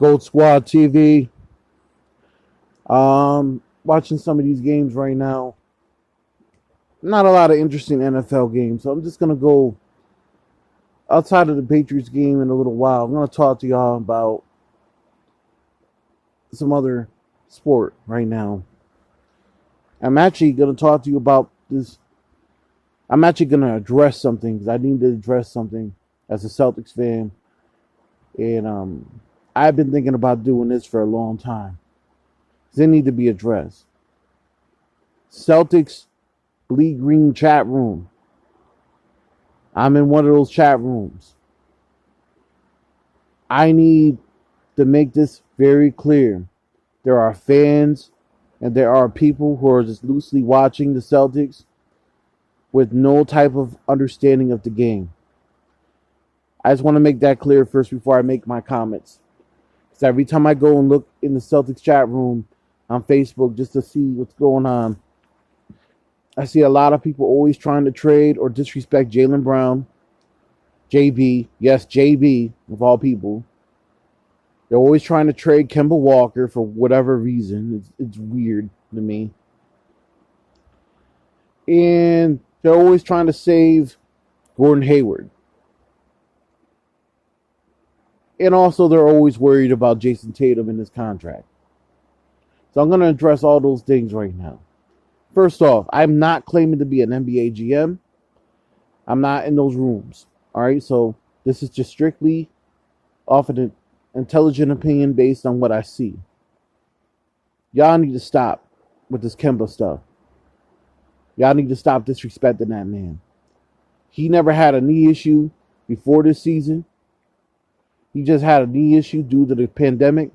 Gold Squad TV. Watching some of these games right now. Not a lot of interesting NFL games, so I'm just gonna go outside of the Patriots game in a little while. I'm gonna talk to y'all about some other sport right now. I'm actually gonna talk to you about this. I'm actually gonna address something because I need to address something as a Celtics fan, and I've been thinking about doing this for a long time. They need to be addressed. Celtics Bleed Green chat room. I'm in one of those chat rooms. I need to make this very clear. There are fans and there are people who are just loosely watching the Celtics with no type of understanding of the game. I just want to make that clear first before I make my comments. Because every time I go and look in the Celtics chat room on Facebook just to see what's going on, I see a lot of people always trying to trade or disrespect Jaylen Brown, JB. Yes, JB, of all people. They're always trying to trade Kemba Walker for whatever reason. It's weird to me. And they're always trying to save Gordon Hayward. And also they're always worried about Jason Tatum and his contract. So I'm going to address all those things right now. First off, I'm not claiming to be an NBA GM. I'm not in those rooms. All right, so this is just strictly off of an intelligent opinion based on what I see. Y'all need to stop with this Kemba stuff. Y'all need to stop disrespecting that man. He never had a knee issue before this season. He just had a knee issue due to the pandemic.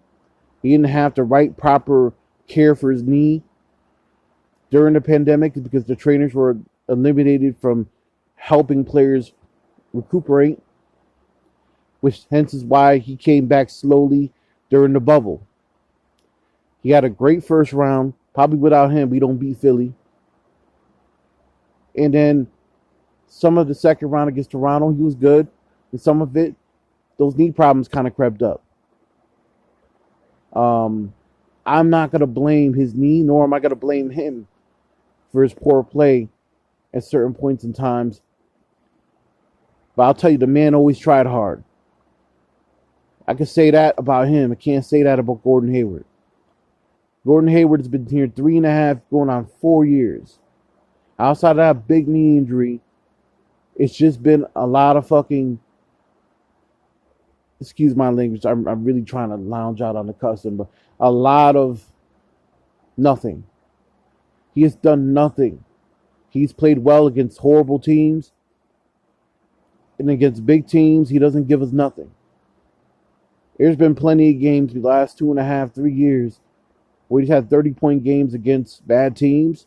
He didn't have the right proper care for his knee during the pandemic because the trainers were eliminated from helping players recuperate, which hence is why he came back slowly during the bubble. He had a great first round. Probably without him, we don't beat Philly. And then some of the second round against Toronto, he was good. And some of it, those knee problems kind of crept up. I'm not going to blame his knee, nor am I going to blame him for his poor play at certain points in times. But I'll tell you, the man always tried hard. I can say that about him. I can't say that about Gordon Hayward. Gordon Hayward has been here 3.5, going on 4 years. Outside of that big knee injury, it's just been a lot of fucking, excuse my language, I'm really trying to lounge out on the cussing, but a lot of nothing. He has done nothing. He's played well against horrible teams. And against big teams, he doesn't give us nothing. There's been plenty of games the last 2.5, 3 years where he's had 30-point games against bad teams.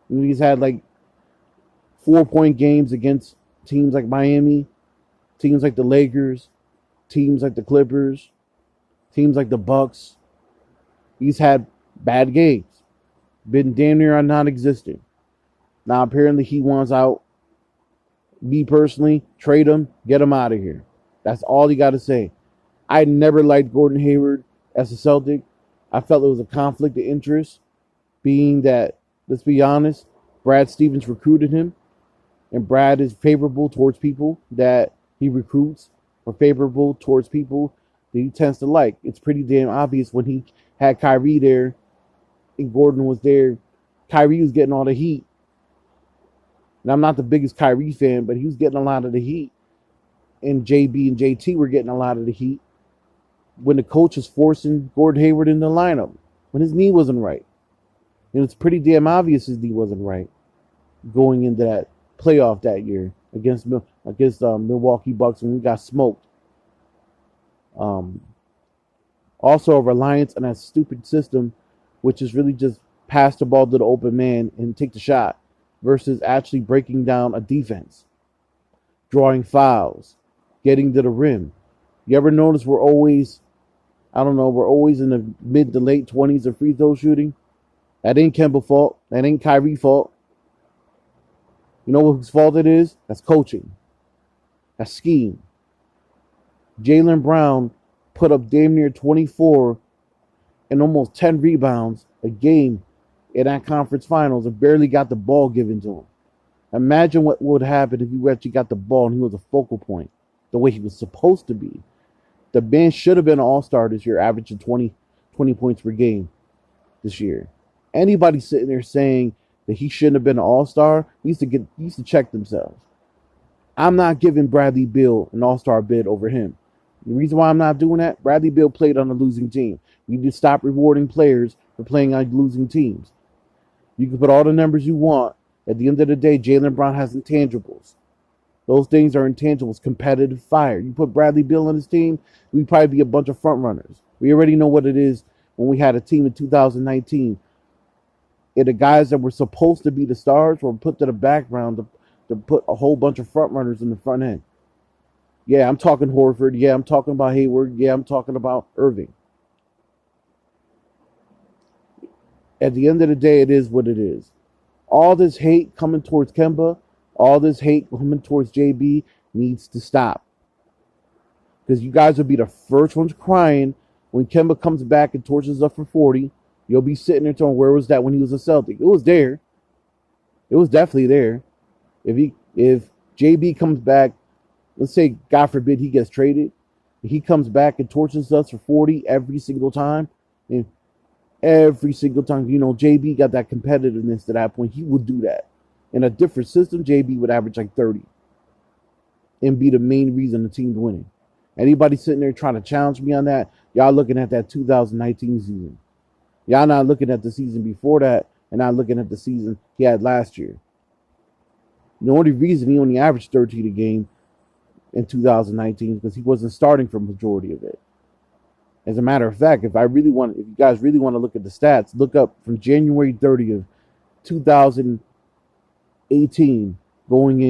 And he's had like 4-point games against teams like Miami, teams like the Lakers, teams like the Clippers, teams like the Bucks. He's had bad games. Been damn near non-existent. Now, apparently he wants out. Me personally, trade him, get him out of here. That's all you got to say. I never liked Gordon Hayward as a Celtic. I felt it was a conflict of interest, being that, let's be honest, Brad Stevens recruited him, and Brad is favorable towards people that he recruits, or favorable towards people that he tends to like. It's pretty damn obvious when he had Kyrie there and Gordon was there. Kyrie was getting all the heat. And I'm not the biggest Kyrie fan, but he was getting a lot of the heat. And JB and JT were getting a lot of the heat when the coach was forcing Gordon Hayward in the lineup, when his knee wasn't right. And it's pretty damn obvious his knee wasn't right going into that playoff that year against Milwaukee Bucks when we got smoked. Also, a reliance on that stupid system, which is really just pass the ball to the open man and take the shot, versus actually breaking down a defense, drawing fouls, getting to the rim. You ever notice we're always in the mid to late 20s of free throw shooting? That ain't Kemba fault. That ain't Kyrie fault. You know whose fault it is? That's coaching. That's scheme. Jaylen Brown put up damn near 24 and almost 10 rebounds a game in that conference finals and barely got the ball given to him. Imagine what would happen if you actually got the ball and he was a focal point the way he was supposed to be. The man should have been an all-star this year, averaging 20 points per game this year. Anybody sitting there saying that he shouldn't have been an all-star needs to check themselves. I'm not giving Bradley Beal an all-star bid over him. The reason why I'm not doing that, Bradley Beal played on a losing team. We need to stop rewarding players for playing on losing teams. You can put all the numbers you want. At the end of the day, Jaylen Brown has intangibles. Those things are intangibles, competitive fire. You put Bradley Beal on his team, we'd probably be a bunch of front runners. We already know what it is when we had a team in 2019. And the guys that were supposed to be the stars were put to the background to put a whole bunch of front runners in the front end. Yeah, I'm talking Horford. Yeah, I'm talking about Hayward. Yeah, I'm talking about Irving. At the end of the day, it is what it is. All this hate coming towards Kemba, all this hate coming towards JB needs to stop. Because you guys will be the first ones crying when Kemba comes back and torches up for 40. You'll be sitting there telling, where was that when he was a Celtic? It was there. It was definitely there. If JB comes back, let's say, God forbid, he gets traded, he comes back and torches us for 40 every single time, and every single time, JB got that competitiveness to that point, he would do that. In a different system, JB would average like 30 and be the main reason the team's winning. Anybody sitting there trying to challenge me on that, y'all looking at that 2019 season. Y'all not looking at the season before that and not looking at the season he had last year. The only reason he only averaged 13 a game in 2019 is because he wasn't starting for the majority of it. As a matter of fact, if you guys really want to look at the stats, look up from January 30th, 2018, going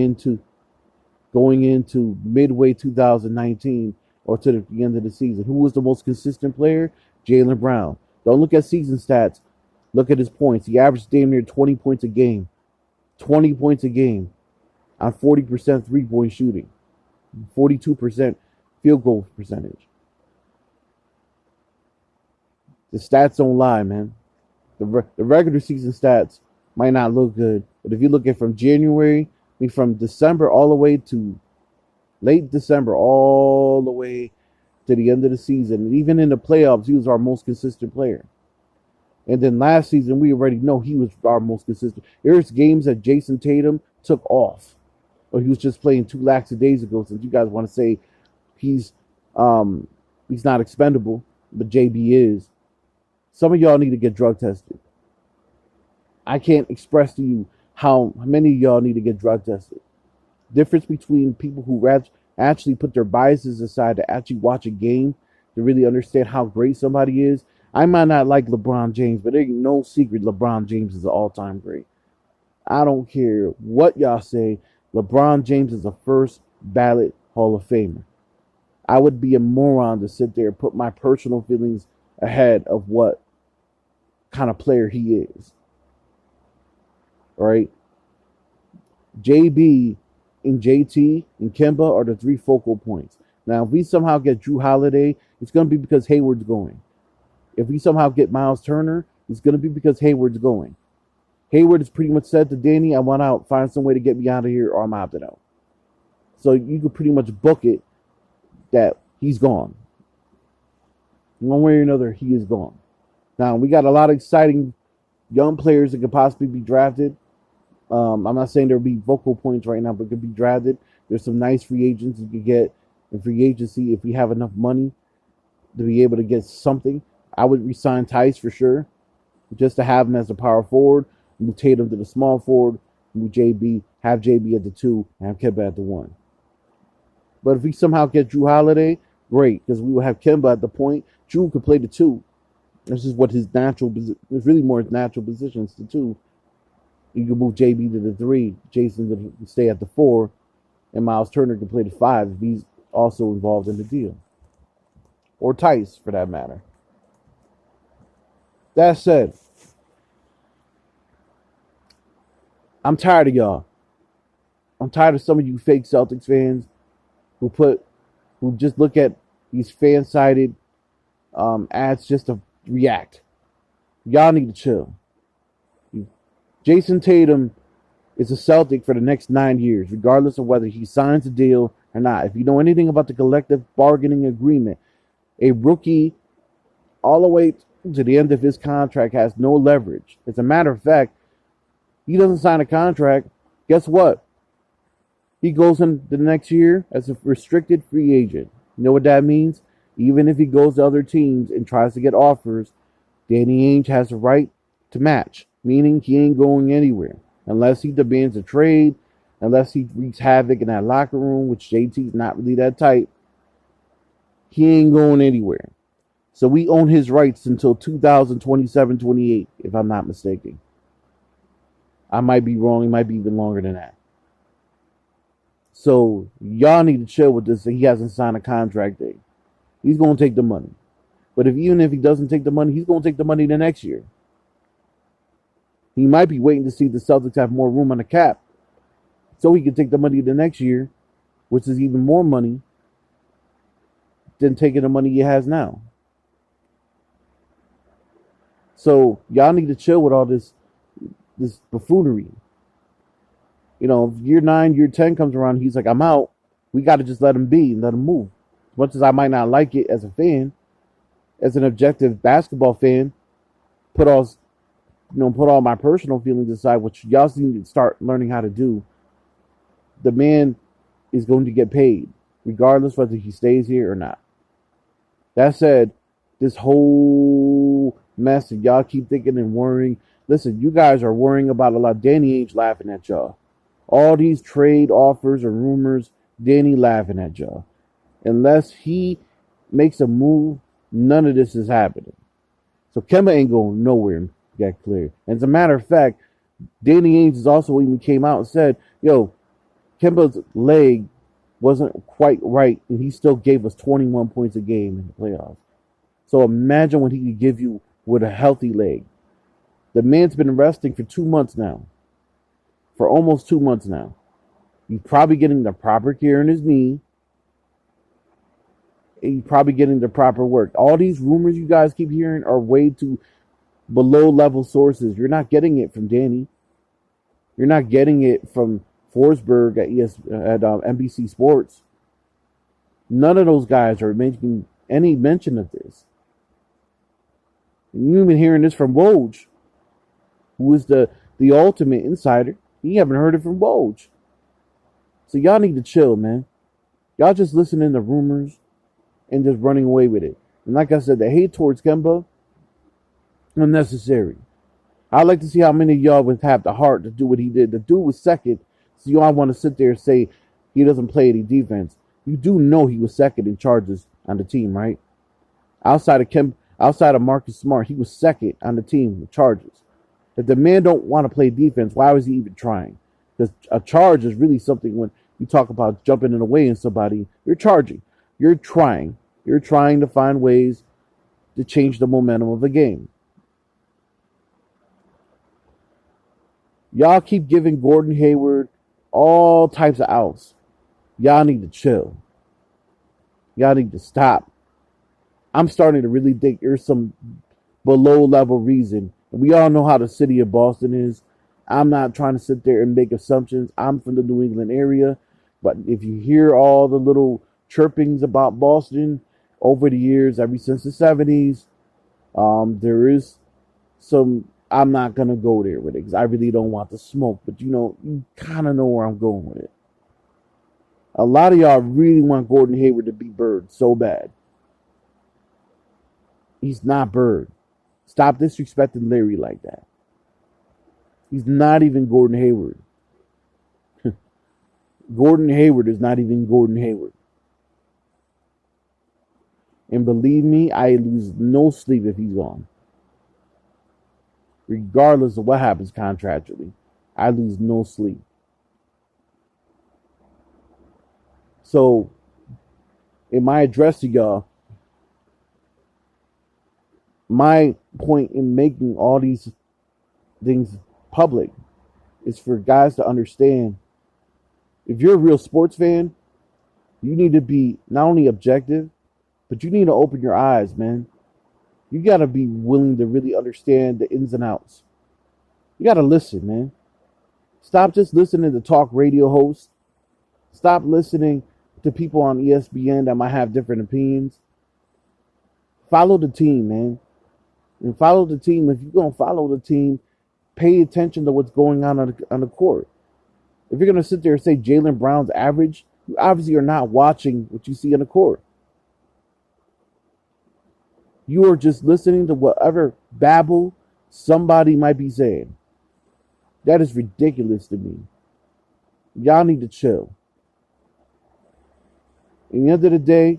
into midway 2019 or to the end of the season. Who was the most consistent player? Jaylen Brown. Don't look at season stats. Look at his points. He averaged damn near 20 points a game. 20 points a game on 40% three-point shooting. 42% field goal percentage. The stats don't lie, man. The regular season stats might not look good, but if you look at from from December all the way to late December, all the way to the end of the season, and even in the playoffs, he was our most consistent player. And then last season, we already know he was our most consistent. There's games that Jason Tatum took off, or he was just playing too lackadaisical. Since you guys want to say he's not expendable, but JB is. Some of y'all need to get drug tested. I can't express to you how many of y'all need to get drug tested. Difference between people who actually put their biases aside to actually watch a game to really understand how great somebody is. I might not like LeBron James, but there ain't no secret LeBron James is an all-time great. I don't care what y'all say. LeBron James is a first ballot Hall of Famer. I would be a moron to sit there and put my personal feelings ahead of what kind of player he is. Right? JB and JT and Kemba are the three focal points. Now, if we somehow get Drew Holiday, it's going to be because Hayward's going. If we somehow get Miles Turner, it's going to be because Hayward's going. Hayward has pretty much said to Danny, I want out. Find some way to get me out of here or I'm opting out. So you could pretty much book it that he's gone. One way or another, he is gone. Now, we got a lot of exciting young players that could possibly be drafted. I'm not saying there'll be vocal points right now, but could be drafted. There's some nice free agents you could get in free agency if we have enough money to be able to get something. I would resign Tice for sure, just to have him as a power forward, move Tatum to the small forward, move JB, have JB at the 2, and have Kemba at the 1. But if we somehow get Drew Holiday, great, because we will have Kemba at the point. Drew could play the 2. This is what his there's really more natural positions, the 2. You can move JB to the 3, Jason to stay at the 4, and Miles Turner can play the 5 if he's also involved in the deal. Or Tice, for that matter. That said, I'm tired of y'all. I'm tired of some of you fake Celtics fans who just look at these fan-sided ads just to react. Y'all need to chill. Jason Tatum is a Celtic for the next 9 years, regardless of whether he signs a deal or not. If you know anything about the collective bargaining agreement, a rookie all the way to the end of his contract has no leverage. As a matter of fact, he doesn't sign a contract. Guess what? He goes in the next year as a restricted free agent. You know what that means? Even if he goes to other teams and tries to get offers, Danny Ainge has the right to match, meaning he ain't going anywhere unless he demands a trade, unless he wreaks havoc in that locker room, which JT's not really that type. He ain't going anywhere. So we own his rights until 2027-28, if I'm not mistaken. I might be wrong. It might be even longer than that. So y'all need to chill with this. He hasn't signed a contract date. He's going to take the money. But even if he doesn't take the money, he's going to take the money the next year. He might be waiting to see if the Celtics have more room on the cap so he can take the money the next year, which is even more money than taking the money he has now. So y'all need to chill with all this buffoonery. You know, if year 9, year 10 comes around, he's like, I'm out. We got to just let him be and let him move. As much as I might not like it as a fan, as an objective basketball fan, put all my personal feelings aside, which y'all need to start learning how to do. The man is going to get paid, regardless whether he stays here or not. That said, this whole mess that y'all keep thinking and worrying, listen, you guys are worrying about a lot. Danny Ainge laughing at y'all. All these trade offers or rumors, Danny laughing at y'all. Unless he makes a move, none of this is happening. So Kemba ain't going nowhere. Get clear. And as a matter of fact, Danny Ainge has also even came out and said, yo, Kemba's leg wasn't quite right, and he still gave us 21 points a game in the playoffs. So imagine what he could give you with a healthy leg. The man's been resting for 2 months now. For almost 2 months now. He's probably getting the proper care in his knee. He's probably getting the proper work. All these rumors you guys keep hearing are way too below level sources. You're not getting it from Danny. You're not getting it from Forsberg at NBC Sports. None of those guys are making any mention of this. And you've been hearing this from Woj, who is the ultimate insider. You haven't heard it from Woj. So y'all need to chill, man. Y'all just listening to rumors and just running away with it. And like I said, the hate towards Kemba, unnecessary. I'd like to see how many of y'all would have the heart to do what he did. The dude was second, so y'all want to sit there and say he doesn't play any defense. You do know he was second in charges on the team, right? Outside of Marcus Smart, he was second on the team with charges. If the man don't want to play defense, why was he even trying? Because a charge is really something when you talk about jumping in the way in somebody, you're charging. You're trying. You're trying to find ways to change the momentum of the game. Y'all keep giving Gordon Hayward all types of outs. Y'all need to chill. Y'all need to stop. I'm starting to really think there's some below level reason. We all know how the city of Boston is. I'm not trying to sit there and make assumptions. I'm from the New England area. But if you hear all the little chirpings about Boston over the years, ever since the 70s, there is some, I'm not going to go there with it because I really don't want the smoke. But, you kind of know where I'm going with it. A lot of y'all really want Gordon Hayward to be Bird so bad. He's not Bird. Stop disrespecting Larry like that. He's not even Gordon Hayward. Gordon Hayward is not even Gordon Hayward. And believe me, I lose no sleep if he's gone. Regardless of what happens contractually, I lose no sleep. So, in my address to y'all, my point in making all these things public is for guys to understand, if you're a real sports fan, you need to be not only objective, But you need to open your eyes, man. You got to be willing to really understand the ins and outs. You got to listen, man. Stop just listening to talk radio hosts. Stop listening to people on ESPN that might have different opinions. Follow the team, man. And follow the team. If you're going to follow the team, pay attention to what's going on the court. If you're going to sit there and say Jaylen Brown's average, you obviously are not watching what you see on the court. You are just listening to whatever babble somebody might be saying. That is ridiculous to me. Y'all need to chill. At the end of the day,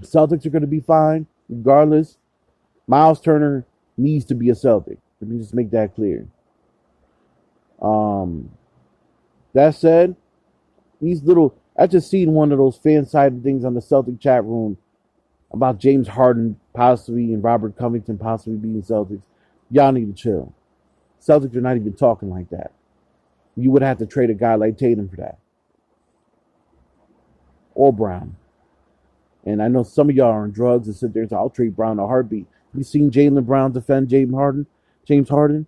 Celtics are going to be fine regardless. Miles Turner needs to be a Celtic. Let me just make that clear. That said, I just seen one of those fan-sided things on the Celtic chat room about James Harden possibly and Robert Covington possibly being Celtics. Y'all need to chill. Celtics are not even talking like that. You would have to trade a guy like Tatum for that. Or Brown. And I know some of y'all are on drugs and sit there and say, I'll trade Brown a heartbeat. You seen Jaylen Brown defend James Harden?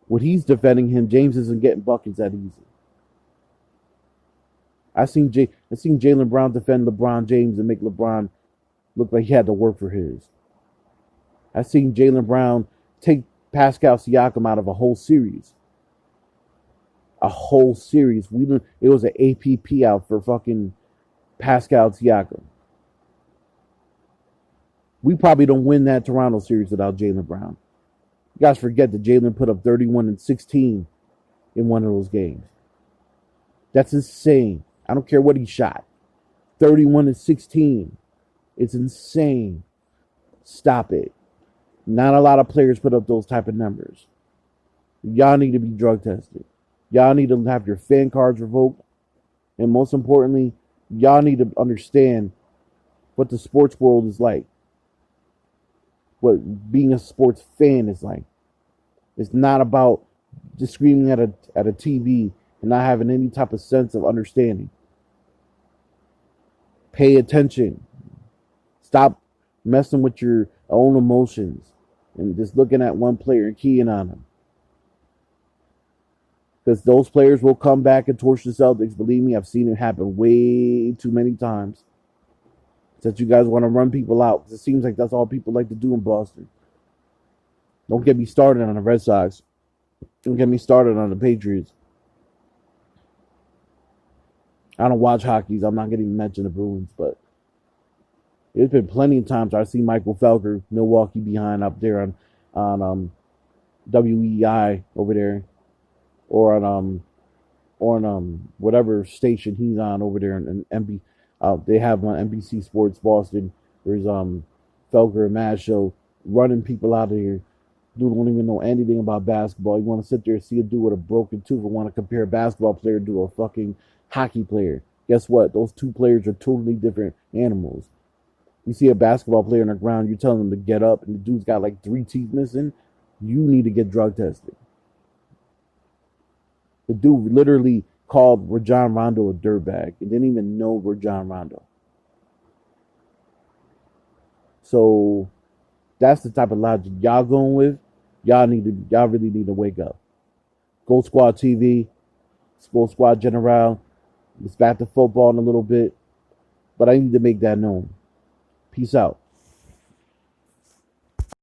When he's defending him, James isn't getting buckets that easy. I seen Jaylen Brown defend LeBron James and make LeBron look like he had to work for his. I seen Jaylen Brown take Pascal Siakam out of a whole series. A whole series. It was an APP out for fucking Pascal Siakam. We probably don't win that Toronto series without Jaylen Brown. You guys forget that Jaylen put up 31 and 16 in one of those games. That's insane. I don't care what he shot. 31 and 16. It's insane. Stop it. Not a lot of players put up those type of numbers. Y'all need to be drug tested. Y'all need to have your fan cards revoked. And most importantly, y'all need to understand what the sports world is like. What being a sports fan is like. It's not about just screaming at a TV and not having any type of sense of understanding. Pay attention. Stop messing with your own emotions and just looking at one player and keying on them. Because those players will come back and torch the Celtics. Believe me, I've seen it happen way too many times. That you guys want to run people out. It seems like that's all people like to do in Boston. Don't get me started on the Red Sox. Don't get me started on the Patriots. I don't watch hockey, so I'm not going to even mention the Bruins, but there's been plenty of times I've seen Michael Felker, Milwaukee behind up there on WEI over there, or on whatever station he's on over there in MB. They have on NBC Sports Boston. There's Felker and Mad Show running people out of here. Dude don't even know anything about basketball. You want to sit there and see a dude with a broken tooth and want to compare a basketball player to a fucking hockey player. Guess what? Those two players are totally different animals. You see a basketball player on the ground, you tell him to get up, and the dude's got like 3 teeth missing. You need to get drug tested. The dude literally called Rajon Rondo a dirtbag and didn't even know Rajon Rondo. So that's the type of logic y'all going with. Y'all really need to wake up. Gold Squad TV, Gold Squad General. It's back to football in a little bit, but I need to make that known. Peace out.